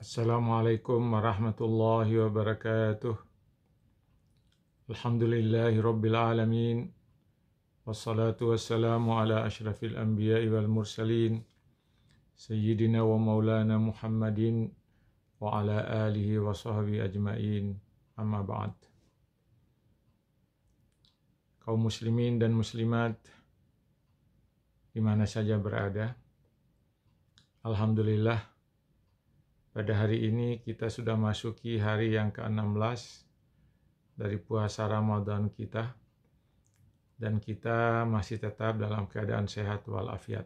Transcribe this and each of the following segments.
Assalamualaikum warahmatullahi wabarakatuh. Alhamdulillahi rabbil alamin. Wassalatu wassalamu ala ashrafil anbiya'i wal mursalin. Sayyidina wa maulana Muhammadin wa ala alihi wa sahbihi ajma'in. Amma ba'd. Kaum muslimin dan muslimat di mana saja berada, alhamdulillah pada hari ini kita sudah masuki hari yang ke-16 dari puasa Ramadan kita, dan kita masih tetap dalam keadaan sehat walafiat.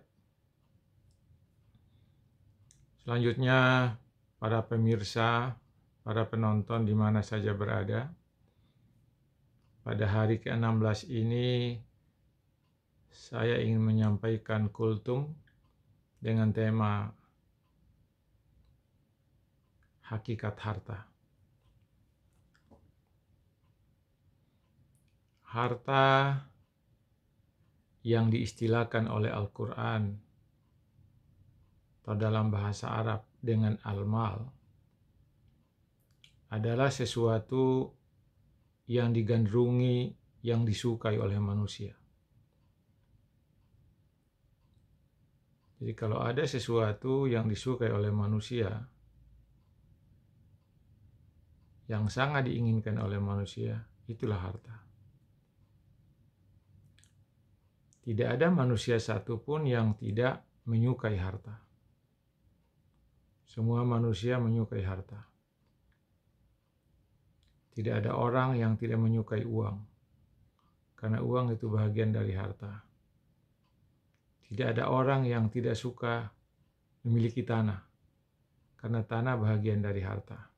Selanjutnya, para pemirsa, para penonton di mana saja berada, pada hari ke-16 ini saya ingin menyampaikan kultum dengan tema hakikat harta. Harta yang diistilahkan oleh Al-Quran atau dalam bahasa Arab dengan al-mal adalah sesuatu yang digandrungi, yang disukai oleh manusia. Jadi kalau ada sesuatu yang disukai oleh manusia, yang sangat diinginkan oleh manusia, itulah harta. Tidak ada manusia satupun yang tidak menyukai harta. Semua manusia menyukai harta. Tidak ada orang yang tidak menyukai uang, karena uang itu bagian dari harta. Tidak ada orang yang tidak suka memiliki tanah, karena tanah bagian dari harta.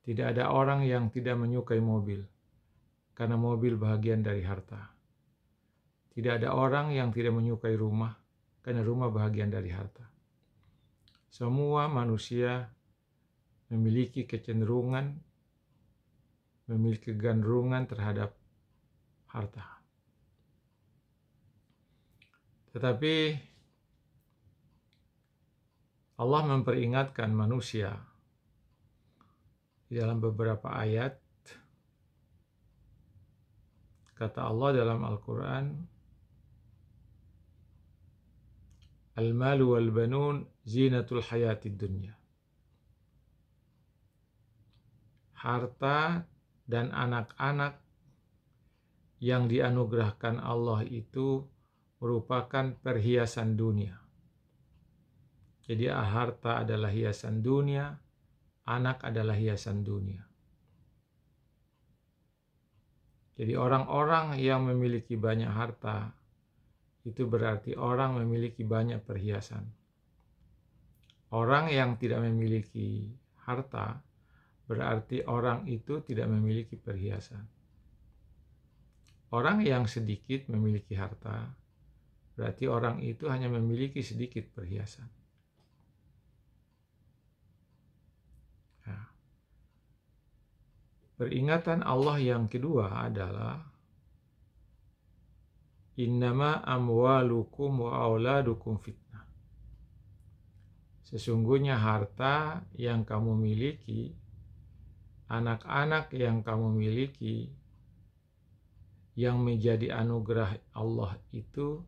Tidak ada orang yang tidak menyukai mobil, karena mobil bagian dari harta. Tidak ada orang yang tidak menyukai rumah, karena rumah bagian dari harta. Semua manusia memiliki kecenderungan, memiliki kegandrungan terhadap harta. Tetapi Allah memperingatkan manusia di dalam beberapa ayat. Kata Allah dalam Al-Quran, Al-malu wal banun zinatul hayatid dunya. Harta dan anak-anak yang dianugerahkan Allah itu merupakan perhiasan dunia. Jadi harta adalah hiasan dunia, anak adalah hiasan dunia. Jadi orang-orang yang memiliki banyak harta, itu berarti orang memiliki banyak perhiasan. Orang yang tidak memiliki harta, berarti orang itu tidak memiliki perhiasan. Orang yang sedikit memiliki harta, berarti orang itu hanya memiliki sedikit perhiasan. Nah, peringatan Allah yang kedua adalah innama amwalukum wa auladukum fitnah. Sesungguhnya harta yang kamu miliki, anak-anak yang kamu miliki, yang menjadi anugerah Allah itu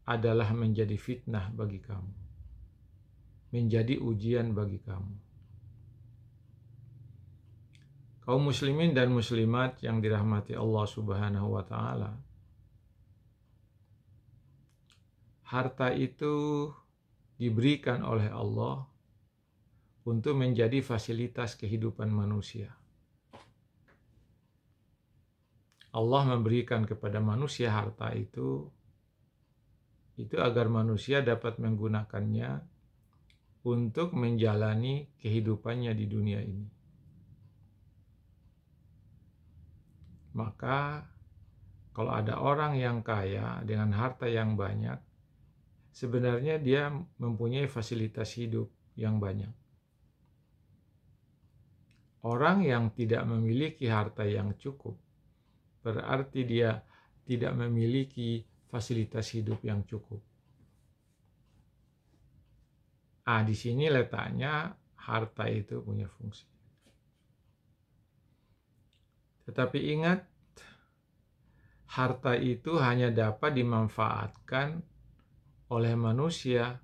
adalah menjadi fitnah bagi kamu, menjadi ujian bagi kamu. Kaum muslimin dan muslimat yang dirahmati Allah Subhanahu wa ta'ala, harta itu diberikan oleh Allah untuk menjadi fasilitas kehidupan manusia. Allah memberikan kepada manusia harta itu agar manusia dapat menggunakannya untuk menjalani kehidupannya di dunia ini. Maka kalau ada orang yang kaya dengan harta yang banyak, sebenarnya dia mempunyai fasilitas hidup yang banyak. Orang yang tidak memiliki harta yang cukup, berarti dia tidak memiliki fasilitas hidup yang cukup. Di sini letaknya harta itu punya fungsi. Tetapi ingat, harta itu hanya dapat dimanfaatkan oleh manusia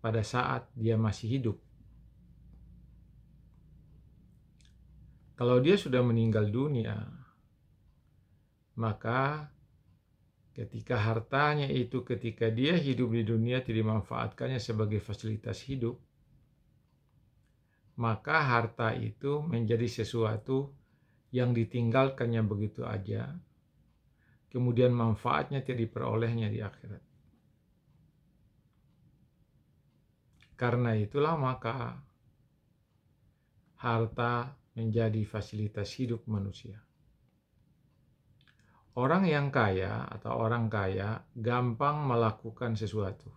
pada saat dia masih hidup. Kalau dia sudah meninggal dunia, maka ketika hartanya itu ketika dia hidup di dunia tidak dimanfaatkannya sebagai fasilitas hidup, maka harta itu menjadi sesuatu yang ditinggalkannya begitu aja, kemudian manfaatnya tidak diperolehnya di akhirat. Karena itulah maka harta menjadi fasilitas hidup manusia. Orang yang kaya atau orang kaya gampang melakukan sesuatu.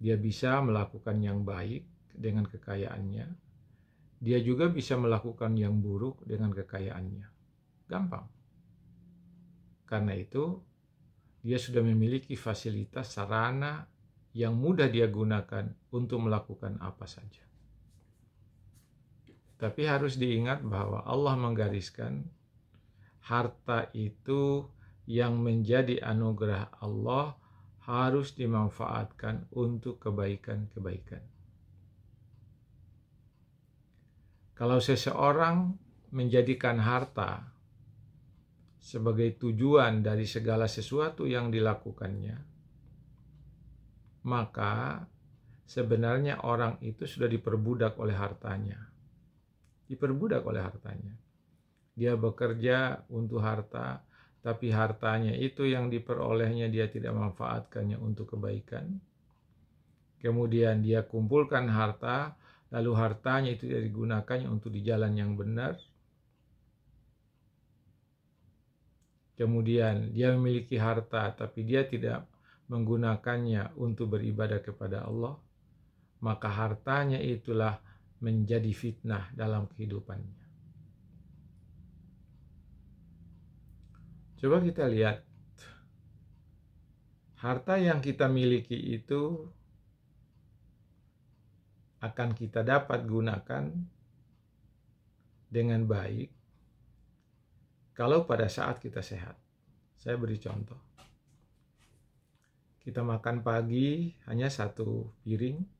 Dia bisa melakukan yang baik dengan kekayaannya. Dia juga bisa melakukan yang buruk dengan kekayaannya. Gampang. Karena itu, dia sudah memiliki fasilitas sarana yang mudah dia gunakan untuk melakukan apa saja. Tapi harus diingat bahwa Allah menggariskan harta itu yang menjadi anugerah Allah harus dimanfaatkan untuk kebaikan-kebaikan. Kalau seseorang menjadikan harta sebagai tujuan dari segala sesuatu yang dilakukannya, maka sebenarnya orang itu sudah diperbudak oleh hartanya. Diperbudak oleh hartanya. Dia bekerja untuk harta, tapi hartanya itu yang diperolehnya dia tidak manfaatkannya untuk kebaikan. Kemudian dia kumpulkan harta, lalu hartanya itu digunakannya untuk di jalan yang benar. Kemudian dia memiliki harta, tapi dia tidak menggunakannya untuk beribadah kepada Allah. Maka hartanya itulah menjadi fitnah dalam kehidupannya. Coba kita lihat, harta yang kita miliki itu akan kita dapat gunakan dengan baik kalau pada saat kita sehat. Saya beri contoh. Kita makan pagi hanya 1 piring.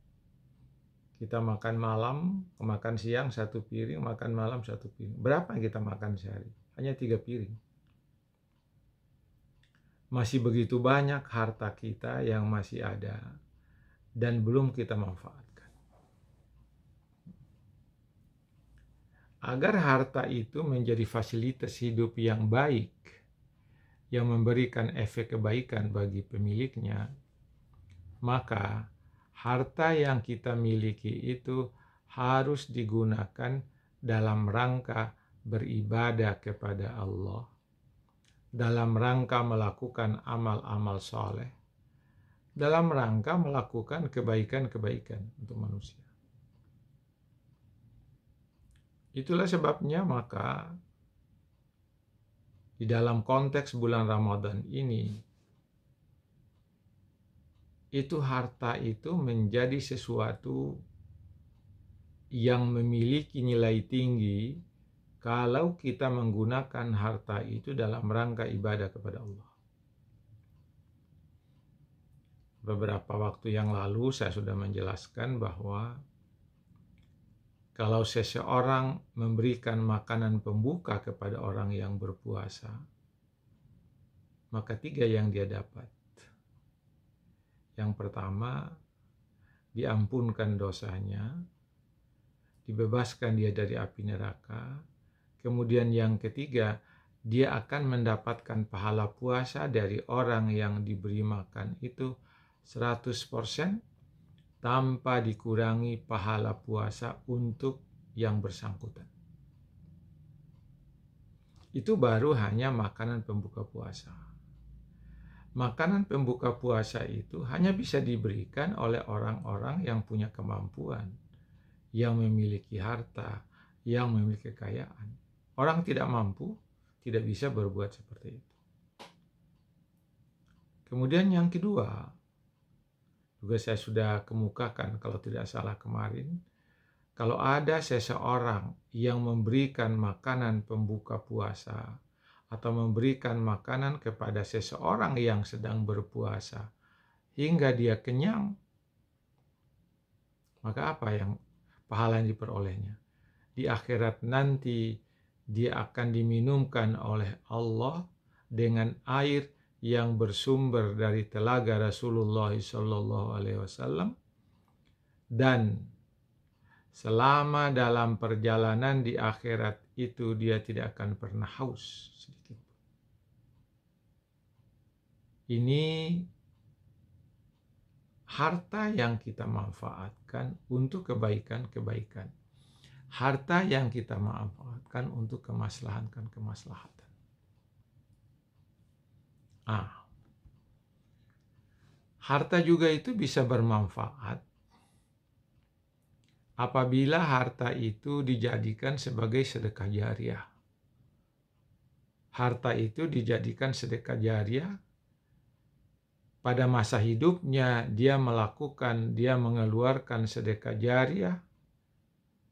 Kita makan malam, makan siang 1 piring, makan malam 1 piring. Berapa yang kita makan sehari? Hanya 3 piring. Masih begitu banyak harta kita yang masih ada dan belum kita manfaatkan. Agar harta itu menjadi fasilitas hidup yang baik, yang memberikan efek kebaikan bagi pemiliknya, maka harta yang kita miliki itu harus digunakan dalam rangka beribadah kepada Allah, dalam rangka melakukan amal-amal soleh, dalam rangka melakukan kebaikan-kebaikan untuk manusia. Itulah sebabnya maka di dalam konteks bulan Ramadan ini, itu harta itu menjadi sesuatu yang memiliki nilai tinggi kalau kita menggunakan harta itu dalam rangka ibadah kepada Allah. Beberapa waktu yang lalu saya sudah menjelaskan bahwa kalau seseorang memberikan makanan pembuka kepada orang yang berpuasa, maka 3 yang dia dapat. Yang pertama, diampunkan dosanya, dibebaskan dia dari api neraka. Kemudian yang ketiga, dia akan mendapatkan pahala puasa dari orang yang diberi makan itu 100% tanpa dikurangi pahala puasa untuk yang bersangkutan. Itu baru hanya makanan pembuka puasa. Makanan pembuka puasa itu hanya bisa diberikan oleh orang-orang yang punya kemampuan, yang memiliki harta, yang memiliki kekayaan. Orang tidak mampu, tidak bisa berbuat seperti itu. Kemudian yang kedua, juga saya sudah kemukakan kalau tidak salah kemarin, kalau ada seseorang yang memberikan makanan pembuka puasa atau memberikan makanan kepada seseorang yang sedang berpuasa hingga dia kenyang, maka apa yang pahala yang diperolehnya? Di akhirat nanti dia akan diminumkan oleh Allah dengan air yang bersumber dari telaga Rasulullah SAW, dan selama dalam perjalanan di akhirat itu dia tidak akan pernah haus sedikit. Ini harta yang kita manfaatkan untuk kebaikan-kebaikan. Harta yang kita manfaatkan untuk kemaslahatan. Harta juga itu bisa bermanfaat apabila harta itu dijadikan sebagai sedekah jariah. Harta itu dijadikan sedekah jariah pada masa hidupnya, dia mengeluarkan sedekah jariah,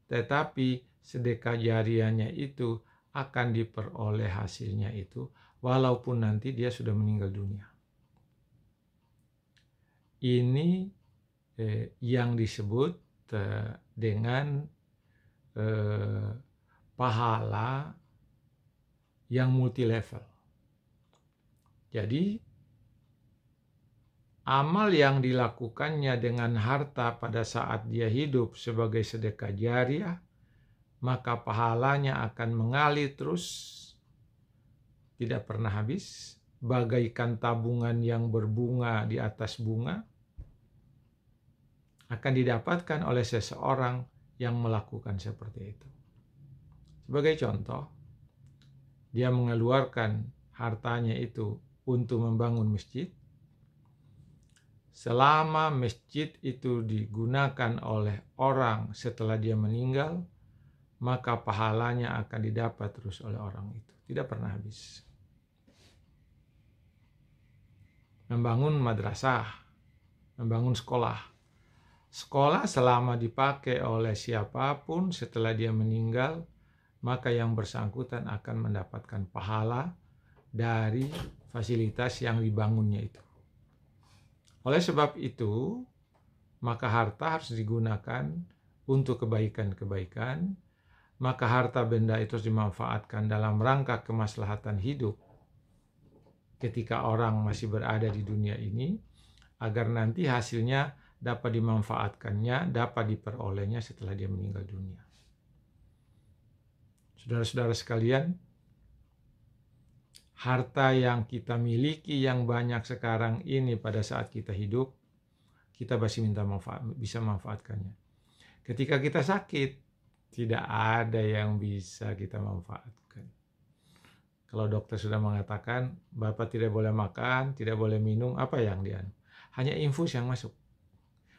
tetapi sedekah jariahnya itu akan diperoleh hasilnya itu walaupun nanti dia sudah meninggal dunia. Ini yang disebut dengan pahala yang multi level. Jadi amal yang dilakukannya dengan harta pada saat dia hidup sebagai sedekah jariah, maka pahalanya akan mengalir terus, tidak pernah habis, bagaikan tabungan yang berbunga di atas bunga, akan didapatkan oleh seseorang yang melakukan seperti itu. Sebagai contoh, dia mengeluarkan hartanya itu untuk membangun masjid. Selama masjid itu digunakan oleh orang setelah dia meninggal, maka pahalanya akan didapat terus oleh orang itu, tidak pernah habis. Membangun madrasah, membangun sekolah. Sekolah selama dipakai oleh siapapun setelah dia meninggal, maka yang bersangkutan akan mendapatkan pahala dari fasilitas yang dibangunnya itu. Oleh sebab itu, maka harta harus digunakan untuk kebaikan-kebaikan, maka harta benda itu harus dimanfaatkan dalam rangka kemaslahatan hidup ketika orang masih berada di dunia ini, agar nanti hasilnya dapat dimanfaatkannya, dapat diperolehnya setelah dia meninggal dunia. Saudara-saudara sekalian, harta yang kita miliki yang banyak sekarang ini pada saat kita hidup, kita masih bisa manfaatkannya. Ketika kita sakit, tidak ada yang bisa kita manfaatkan. Kalau dokter sudah mengatakan, Bapak tidak boleh makan, tidak boleh minum, apa yang dia? Hanya infus yang masuk.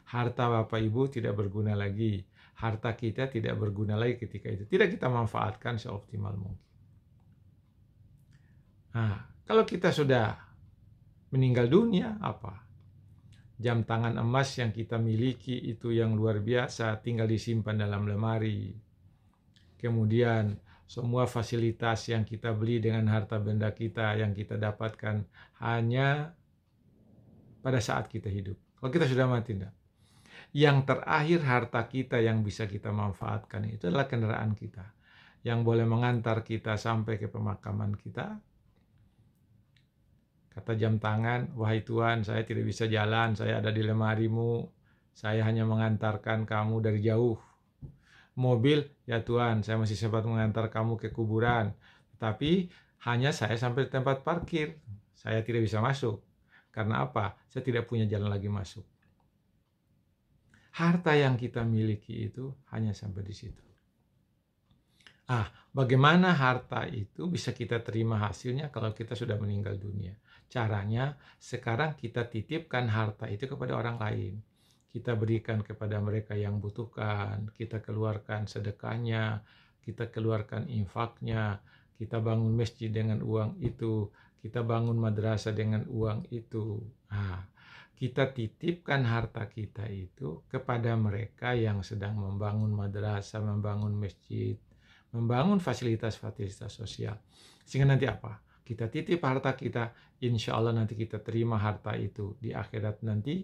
Harta Bapak Ibu tidak berguna lagi. Harta kita tidak berguna lagi ketika itu. Tidak kita manfaatkan seoptimal mungkin. Nah, kalau kita sudah meninggal dunia, apa? Jam tangan emas yang kita miliki itu yang luar biasa, tinggal disimpan dalam lemari. Kemudian semua fasilitas yang kita beli dengan harta benda kita yang kita dapatkan hanya pada saat kita hidup. Kalau kita sudah mati, enggak. Yang terakhir harta kita yang bisa kita manfaatkan itu adalah kendaraan kita, yang boleh mengantar kita sampai ke pemakaman kita. Kata jam tangan, wahai Tuhan, saya tidak bisa jalan, saya ada di lemarimu, saya hanya mengantarkan kamu dari jauh. Mobil, ya Tuhan, saya masih sempat mengantar kamu ke kuburan, tapi hanya saya sampai tempat parkir, saya tidak bisa masuk. Karena apa? Saya tidak punya jalan lagi masuk. Harta yang kita miliki itu hanya sampai di situ. Bagaimana harta itu bisa kita terima hasilnya kalau kita sudah meninggal dunia? Caranya, sekarang kita titipkan harta itu kepada orang lain. Kita berikan kepada mereka yang butuhkan, kita keluarkan sedekahnya, kita keluarkan infaknya, kita bangun masjid dengan uang itu, kita bangun madrasah dengan uang itu. kita titipkan harta kita itu kepada mereka yang sedang membangun madrasah, membangun masjid, membangun fasilitas-fasilitas sosial. Sehingga nanti apa? Kita titip harta kita, insya Allah nanti kita terima harta itu di akhirat nanti.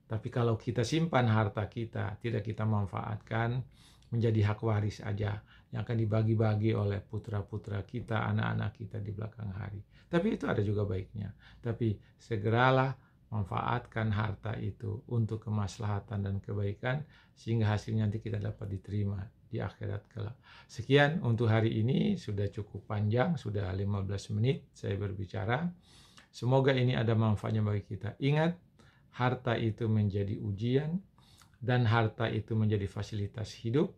Tapi kalau kita simpan harta kita, tidak kita manfaatkan, menjadi hak waris aja yang akan dibagi-bagi oleh putra-putra kita, anak-anak kita di belakang hari. Tapi itu ada juga baiknya. Tapi segeralah manfaatkan harta itu untuk kemaslahatan dan kebaikan sehingga hasilnya nanti kita dapat diterima di akhirat kelak. Sekian untuk hari ini, sudah cukup panjang, sudah 15 menit saya berbicara. Semoga ini ada manfaatnya bagi kita. Ingat, harta itu menjadi ujian dan harta itu menjadi fasilitas hidup.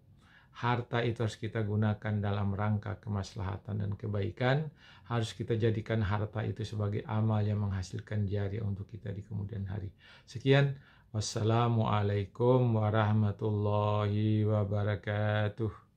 Harta itu harus kita gunakan dalam rangka kemaslahatan dan kebaikan. Harus kita jadikan harta itu sebagai amal yang menghasilkan jariah untuk kita di kemudian hari. Sekian, wassalamualaikum warahmatullahi wabarakatuh.